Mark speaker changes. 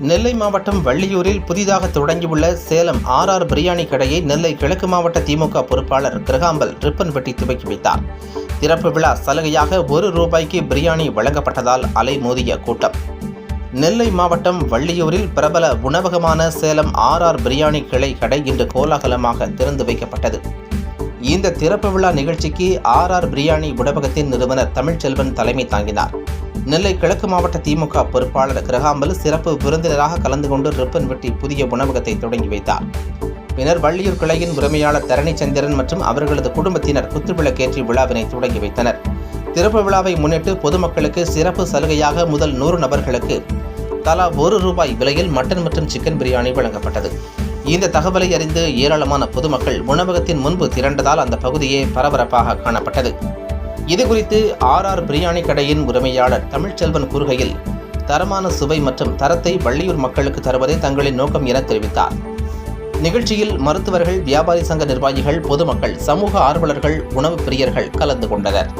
Speaker 1: நெல்லை மாவட்டம் வள்ளியூரில் புதிதாக தொடங்கியுள்ள சேலம் ஆர்ஆர் பிரியாணி கடையை நெல்லை கிழக்கு மாவட்ட திமுக பொறுப்பாளர் கிரகாம்பல் ரிப்பன் வெட்டி துவக்கி வைத்தார். திறப்பு விழா சலுகையாக ₹1 பிரியாணி வழங்கப்பட்டதால் அலைமோதிய கூட்டம். நெல்லை மாவட்டம் வள்ளியூரில் பிரபல உணவகமான சேலம் ஆர்ஆர் பிரியாணி கிளை கடை இன்று கோலாகலமாக திறந்து வைக்கப்பட்டது. இந்த திறப்பு விழா நிகழ்ச்சிக்கு ஆர்ஆர் பிரியாணி உணவகத்தின் நிறுவனர் தமிழ்ச்செல்வன் தலைமை தாங்கினார். நெல்லை கிழக்கு மாவட்ட திமுக பொறுப்பாளர் கிரகாம்பல் சிறப்பு விருந்தினராக கலந்து கொண்டு ரிப்பன் வெட்டி புதிய உணவகத்தை தொடங்கி வைத்தார். பின்னர் வள்ளியூர் கிளையின் உரிமையாளர் தரணிச்சந்திரன் மற்றும் அவர்களது குடும்பத்தினர் குத்துவிளக்கேற்றி விழாவினை தொடங்கி வைத்தனர். திறப்பு விழாவை முன்னிட்டு பொதுமக்களுக்கு சிறப்பு சலுகையாக முதல் 100 நபர்களுக்கு தலா ₹1 விலையில் மட்டன் மற்றும் சிக்கன் பிரியாணி வழங்கப்பட்டது. இந்த தகவலை அறிந்து ஏராளமான பொதுமக்கள் உணவகத்தின் முன்பு திரண்டதால் அந்த பகுதியே பரபரப்பாக காணப்பட்டது. இதுகுறித்து ஆர்ஆர் பிரியாணி கடையின் உரிமையாளர் தமிழ்ச்செல்வன் கூறுகையில், தரமான சுவை மற்றும் தரத்தை வள்ளியூர் மக்களுக்கு தருவதே தங்களின் நோக்கம் என தெரிவித்தார். நிகழ்ச்சியில் மருத்துவர்கள், வியாபாரி சங்க நிர்வாகிகள், பொதுமக்கள், சமூக ஆர்வலர்கள், உணவு பிரியர்கள் கலந்து கொண்டனர்.